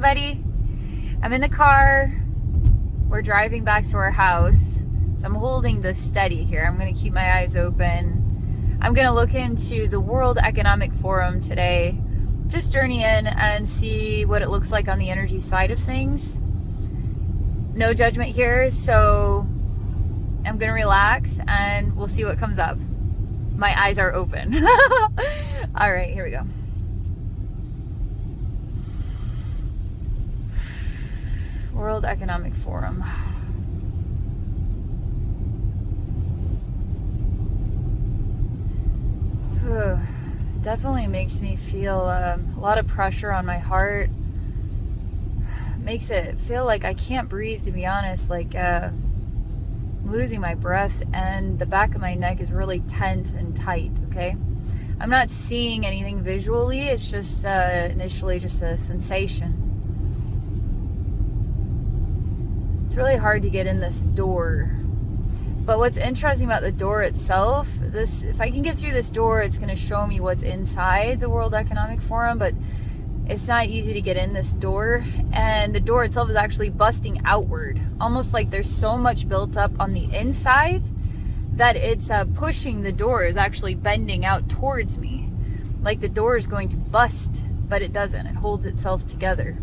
everybody. I'm in the car. We're driving back to our house. So I'm holding this steady here. I'm going to keep my eyes open. I'm going to look into the World Economic Forum today. Just journey in and see what it looks like on the energy side of things. No judgment here, so I'm going to relax and we'll see what comes up. My eyes are open. All right, here we go. World Economic Forum. Definitely makes me feel a lot of pressure on my heart. Makes it feel like I can't breathe, to be honest. Like losing my breath, and the back of my neck is really tense and tight. Okay, I'm not seeing anything visually. It's just initially just a sensation. It's really hard to get in this door. But what's interesting about the door itself, if I can get through this door, it's going to show me what's inside the World Economic Forum, but it's not easy to get in this door. And the door itself is actually busting outward, almost like there's so much built up on the inside that it's pushing the door, is actually bending out towards me. Like the door is going to bust, but it doesn't. It holds itself together.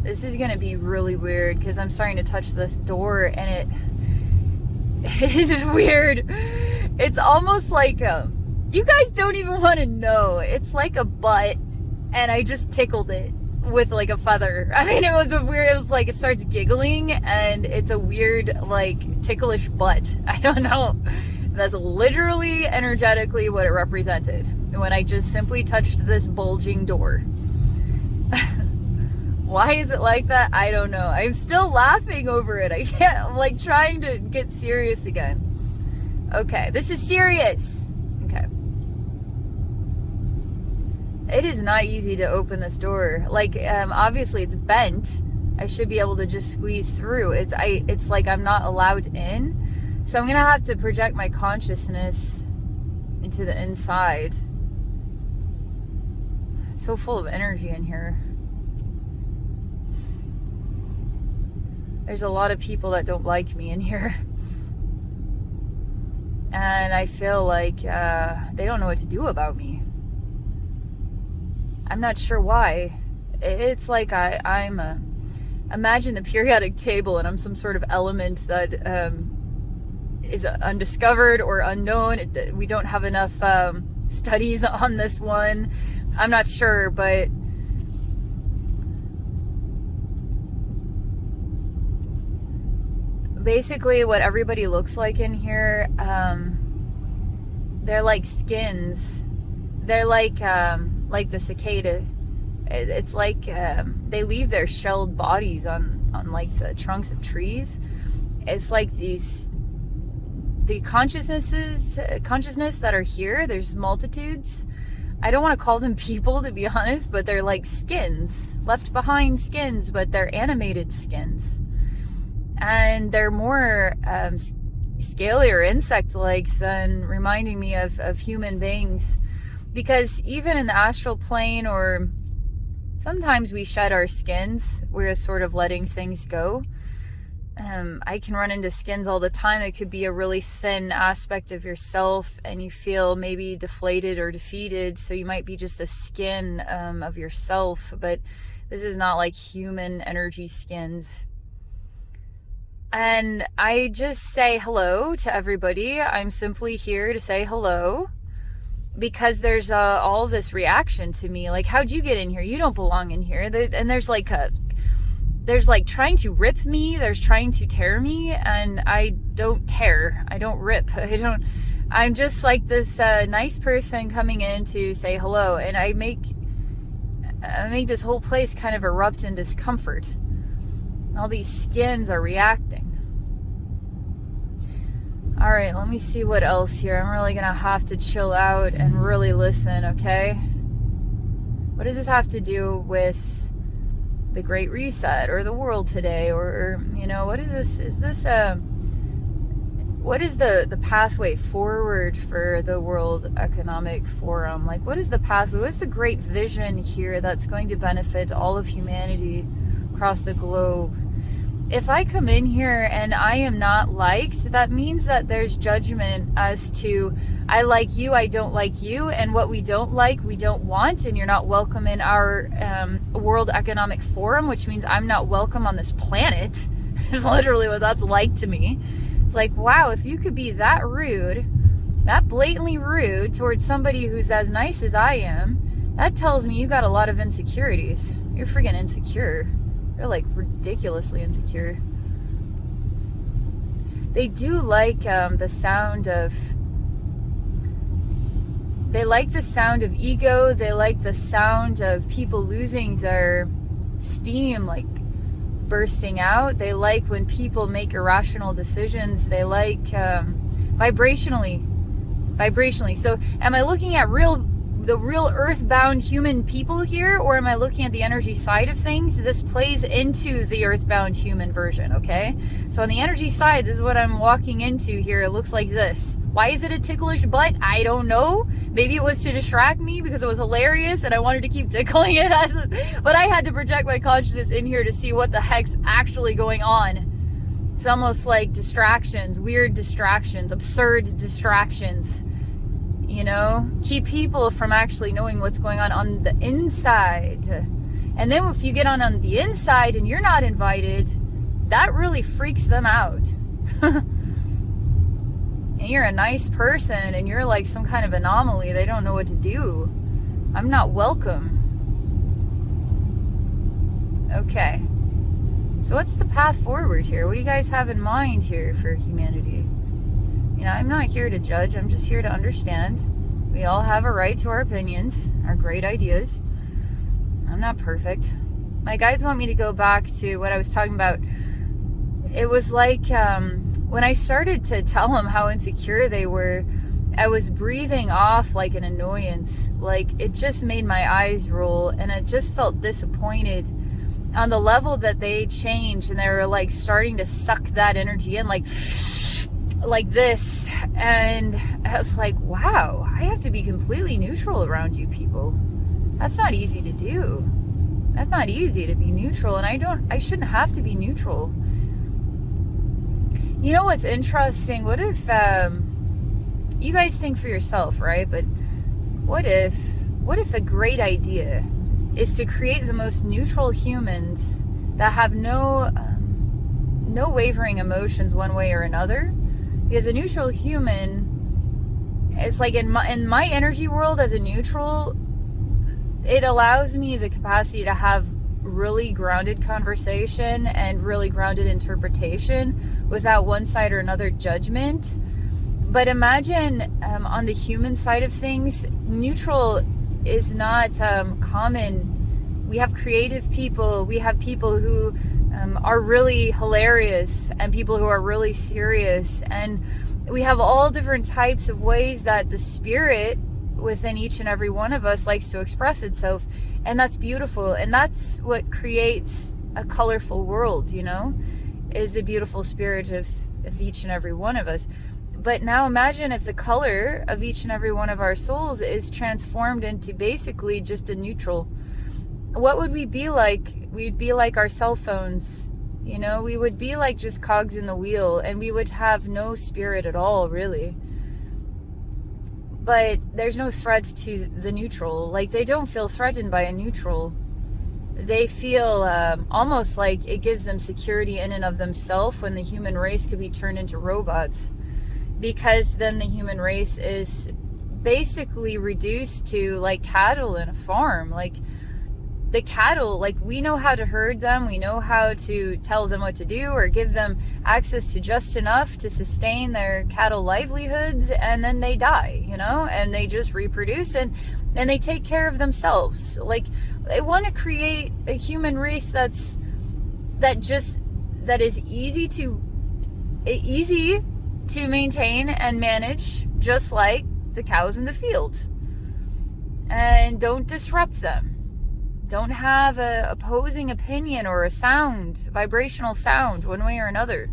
This is going to be really weird because I'm starting to touch this door and it is weird. It's almost like, you guys don't even want to know. It's like a butt and I just tickled it with like a feather. I mean, it was like, it starts giggling and it's a weird, like ticklish butt. I don't know. That's literally energetically what it represented when I just simply touched this bulging door. Why is it like that? I don't know. I'm still laughing over it. I can't, I'm like trying to get serious again. Okay, this is serious. Okay. It is not easy to open this door. Like, obviously it's bent. I should be able to just squeeze through. It's like I'm not allowed in. So I'm gonna have to project my consciousness into the inside. It's so full of energy in here. There's a lot of people that don't like me in here. And I feel like they don't know what to do about me. I'm not sure why. It's like I'm imagine the periodic table and I'm some sort of element that is undiscovered or unknown. We don't have enough studies on this one. I'm not sure, but basically what everybody looks like in here, they're like skins. They're like the cicada. It's like they leave their shelled bodies on like the trunks of trees. It's like the consciousness that are here. There's multitudes. I don't want to call them people, to be honest, but they're like skins, left behind skins, but they're animated skins. And they're more scaly or insect-like than reminding me of human beings. Because even in the astral plane, or sometimes we shed our skins, we're sort of letting things go. I can run into skins all the time. It could be a really thin aspect of yourself and you feel maybe deflated or defeated. So you might be just a skin of yourself. But this is not like human energy skins. And I just say hello to everybody. I'm simply here to say hello because there's all this reaction to me. Like, how'd you get in here? You don't belong in here. And there's like trying to rip me. There's trying to tear me. And I don't tear. I don't rip. I'm just like this nice person coming in to say hello. And I make this whole place kind of erupt in discomfort. All these skins are reacting. All right, let me see what else here. I'm really going to have to chill out and really listen, okay? What does this have to do with the Great Reset or the world today? Or you know, what is this? Is this what is the pathway forward for the World Economic Forum? Like, what is the pathway? What's the great vision here that's going to benefit all of humanity across the globe? If I come in here and I am not liked, that means that there's judgment as to, I like you, I don't like you, and what we don't like, we don't want, and you're not welcome in our World Economic Forum, which means I'm not welcome on this planet. Is literally what that's like to me. It's like, wow, if you could be that rude, that blatantly rude towards somebody who's as nice as I am, that tells me you got a lot of insecurities. You're freaking insecure. You're like ridiculously insecure. They do like the sound of, they like the sound of ego. They like the sound of people losing their steam, like bursting out. They like when people make irrational decisions. They like vibrationally. So am I looking at the real earthbound human people here, or am I looking at the energy side of things? This plays into the earthbound human version, okay? So on the energy side, this is what I'm walking into here. It looks like this. Why is it a ticklish butt? I don't know. Maybe it was to distract me because it was hilarious and I wanted to keep tickling it. But I had to project my consciousness in here to see what the heck's actually going on. It's almost like distractions, weird distractions, absurd distractions. You know, keep people from actually knowing what's going on the inside. And then if you get on the inside and you're not invited, that really freaks them out. And you're a nice person and you're like some kind of anomaly. They don't know what to do. I'm not welcome. Okay. So what's the path forward here? What do you guys have in mind here for humanity? You know, I'm not here to judge. I'm just here to understand. We all have a right to our opinions, our great ideas. I'm not perfect. My guides want me to go back to what I was talking about. It was like when I started to tell them how insecure they were, I was breathing off like an annoyance. Like, it just made my eyes roll, and I just felt disappointed on the level that they changed, and they were like starting to suck that energy in, like this. And I was like, wow, I have to be completely neutral around you people. That's not easy to do. That's not easy to be neutral, and I shouldn't have to be neutral. You know what's interesting? What if you guys think for yourself, right? But what if a great idea is to create the most neutral humans that have no wavering emotions one way or another? Because a neutral human, it's like in my energy world as a neutral, it allows me the capacity to have really grounded conversation and really grounded interpretation without one side or another judgment. But imagine on the human side of things, neutral is not common. We have creative people, we have people who are really hilarious, and people who are really serious, and we have all different types of ways that the spirit within each and every one of us likes to express itself, and that's beautiful, and that's what creates a colorful world, you know, is a beautiful spirit of each and every one of us. But now imagine if the color of each and every one of our souls is transformed into basically just a neutral. What would we be like? We'd be like our cell phones, you know, we would be like just cogs in the wheel, and we would have no spirit at all, really. But there's no threats to the neutral. Like, they don't feel threatened by a neutral. They feel almost like it gives them security in and of themselves when the human race could be turned into robots. Because then the human race is basically reduced to like cattle in a farm. Like, the cattle, like, we know how to herd them, we know how to tell them what to do or give them access to just enough to sustain their cattle livelihoods, and then they die, you know, and they just reproduce and they take care of themselves. Like, they want to create a human race that is easy to maintain and manage, just like the cows in the field, and don't disrupt them. Don't have a opposing opinion or a sound, vibrational sound, one way or another.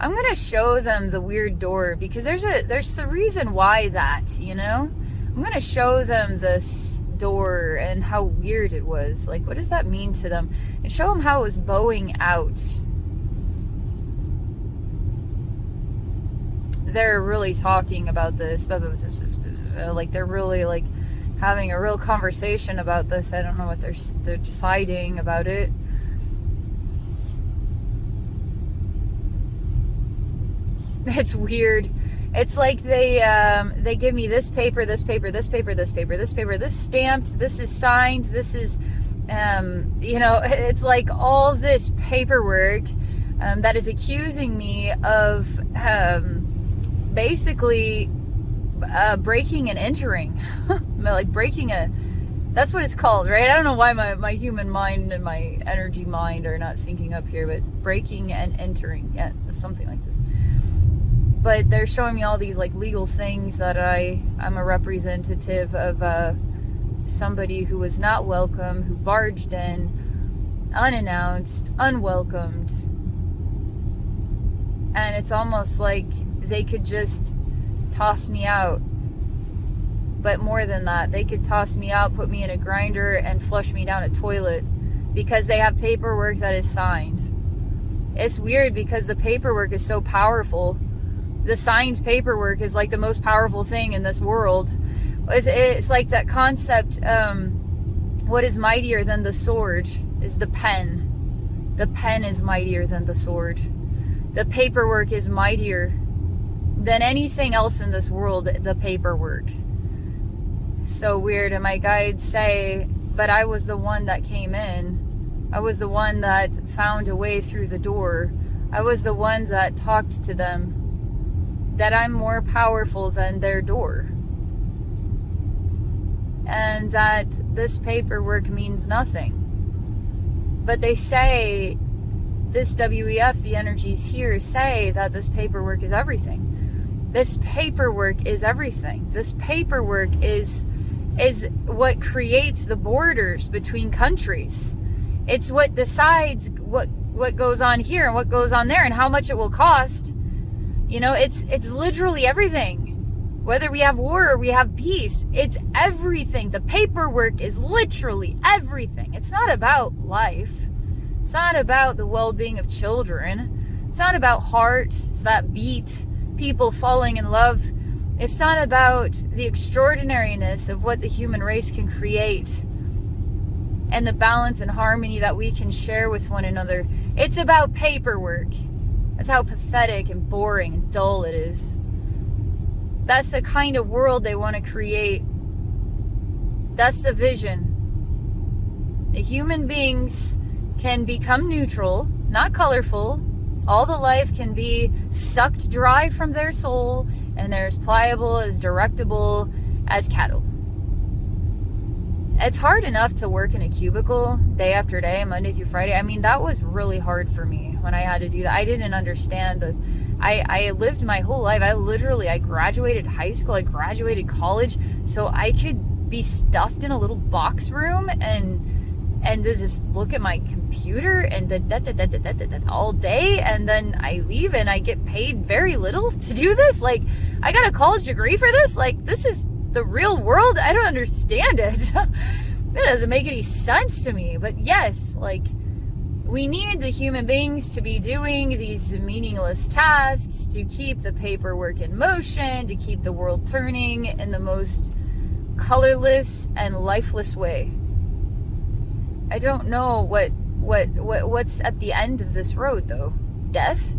I'm gonna show them the weird door, because there's a reason why that, you know? I'm gonna show them this door and how weird it was. Like, what does that mean to them? And show them how it was bowing out. They're really talking about this. Like, they're really, like, having a real conversation about this. I don't know what they're deciding about it. It's weird. It's like they give me this paper, this paper, this paper, this paper, this paper, this stamped, this is signed, this is, you know, it's like all this paperwork that is accusing me of basically breaking and entering. Like breaking that's what it's called, right? I don't know why my human mind and my energy mind are not syncing up here, but it's breaking and entering. Yeah, it's something like this. But they're showing me all these like legal things that I'm a representative of somebody who was not welcome, who barged in unannounced, unwelcomed. And it's almost like they could just toss me out. But more than that, they could toss me out, put me in a grinder, and flush me down a toilet because they have paperwork that is signed. It's weird because the paperwork is so powerful. The signed paperwork is like the most powerful thing in this world. It's like that concept, what is mightier than the sword is the pen. The pen is mightier than the sword. The paperwork is mightier than anything else in this world, the paperwork. So weird. And my guides say, but I was the one that came in. I was the one that found a way through the door. I was the one that talked to them. That I'm more powerful than their door. And that this paperwork means nothing. But they say, this WEF, the energies here, say that this paperwork is everything. This paperwork is everything. This paperwork is what creates the borders between countries. It's what decides what goes on here and what goes on there and how much it will cost. You know, it's literally everything. Whether we have war or we have peace, it's everything. The paperwork is literally everything. It's not about life. It's not about the well-being of children. It's not about hearts that beat, people falling in love. It's not about the extraordinariness of what the human race can create and the balance and harmony that we can share with one another. It's about paperwork. That's how pathetic and boring and dull it is. That's the kind of world they want to create. That's the vision. The human beings can become neutral, not colorful. All the life can be sucked dry from their soul, and they're as pliable, as directable as cattle. It's hard enough to work in a cubicle day after day, Monday through Friday. I mean, that was really hard for me when I had to do that. I didn't understand this. I lived my whole life. I graduated high school. I graduated college so I could be stuffed in a little box room and to just look at my computer and all day, and then I leave and I get paid very little to do this. Like, I got a college degree for this. Like, this is the real world. I don't understand it. That doesn't make any sense to me. But yes, like, we need the human beings to be doing these meaningless tasks to keep the paperwork in motion, to keep the world turning in the most colorless and lifeless way. I don't know what's at the end of this road, though. Death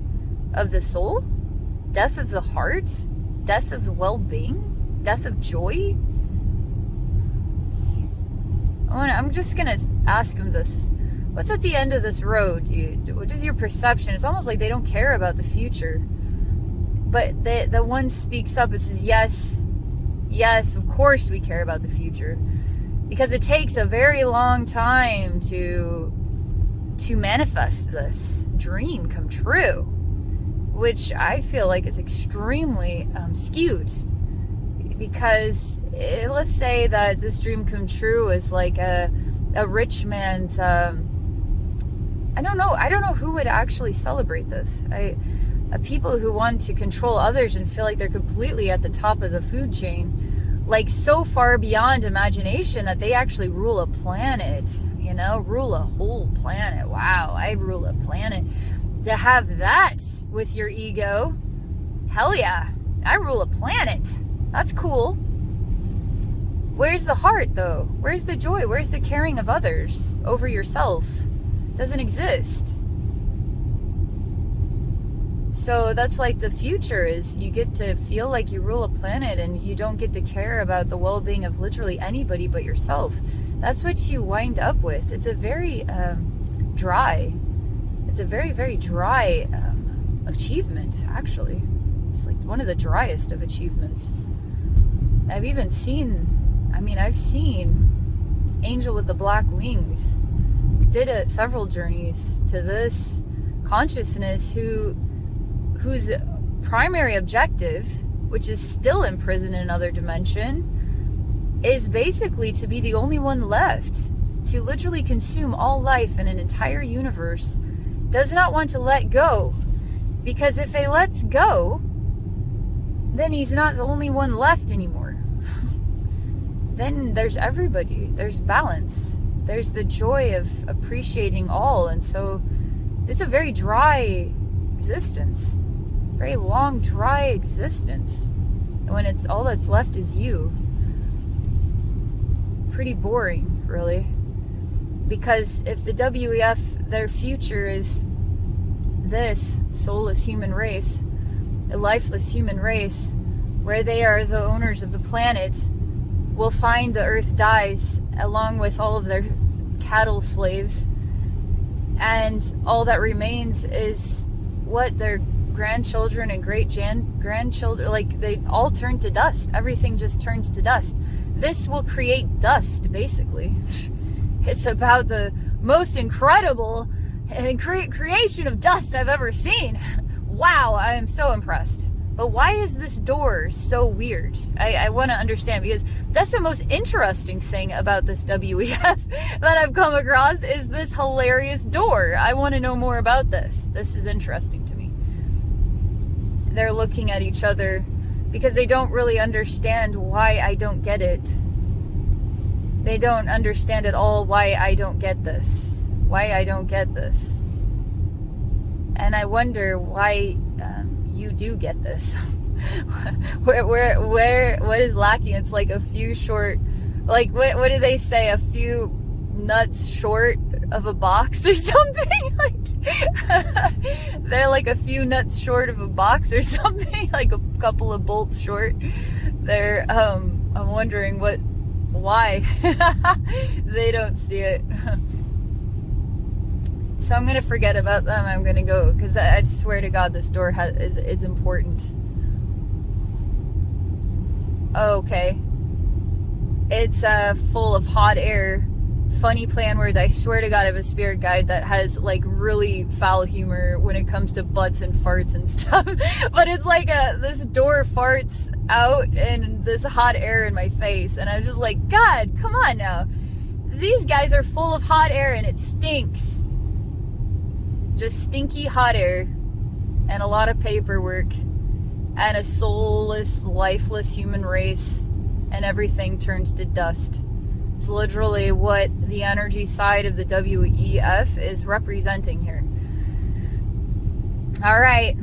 of the soul? Death of the heart? Death of the well-being? Death of joy? I'm just gonna ask him this. What's at the end of this road? What is your perception? It's almost like they don't care about the future. But the one speaks up and says, yes, of course we care about the future. Because it takes a very long time to manifest this dream come true. Which I feel like is extremely skewed. Because let's say that this dream come true is like a rich man's... I don't know who would actually celebrate this. people who want to control others and feel like they're completely at the top of the food chain, like so far beyond imagination that they actually rule a planet, you know, rule a whole planet. Wow, I rule a planet. To have that with your ego, hell yeah, I rule a planet. That's cool. Where's the heart though? Where's the joy? Where's the caring of others over yourself? Doesn't exist. So that's like the future, is you get to feel like you rule a planet and you don't get to care about the well-being of literally anybody but yourself. That's what you wind up with. It's a very dry, it's a very, very dry achievement, actually. It's like one of the driest of achievements. I've even seen, I've seen Angel with the Black Wings did several journeys to this consciousness whose primary objective, which is still imprisoned in another dimension, is basically to be the only one left, to literally consume all life in an entire universe, does not want to let go. Because if he lets go, then he's not the only one left anymore. Then there's everybody, there's balance, there's the joy of appreciating all. And so it's a very dry existence, very long, dry existence. And when it's all that's left is you, it's pretty boring, really. Because if the WEF, their future is this soulless human race, a lifeless human race, where they are the owners of the planet, will find the earth dies along with all of their cattle slaves, and all that remains is what their grandchildren and great-grandchildren, like, they all turn to dust. Everything just turns to dust. This will create dust, basically. It's about the most incredible creation of dust I've ever seen. Wow, I am so impressed. But why is this door so weird? I want to understand, because that's the most interesting thing about this WEF that I've come across, is this hilarious door. I want to know more about this. This is interesting to me. They're looking at each other because they don't really understand why I don't get it. They don't understand at all why I don't get this. Why I don't get this. And I wonder why you do get this. What is lacking? It's like a few short, like, what do they say? A few nuts short of a box or something? Like, they're like a few nuts short of a box or something, like a couple of bolts short. They're, I'm wondering why they don't see it. So I'm going to forget about them. I'm going to go, because I swear to God, this door is important. Okay. It's full of hot air. Funny play on words. I swear to God, I have a spirit guide that has like really foul humor when it comes to butts and farts and stuff. But it's like this door farts out and this hot air in my face. And I was just like, God, come on now. These guys are full of hot air and it stinks. Just stinky hot air and a lot of paperwork and a soulless, lifeless human race, and everything turns to dust. It's literally what the energy side of the WEF is representing here. All right.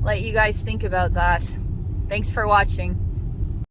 Let you guys think about that. Thanks for watching.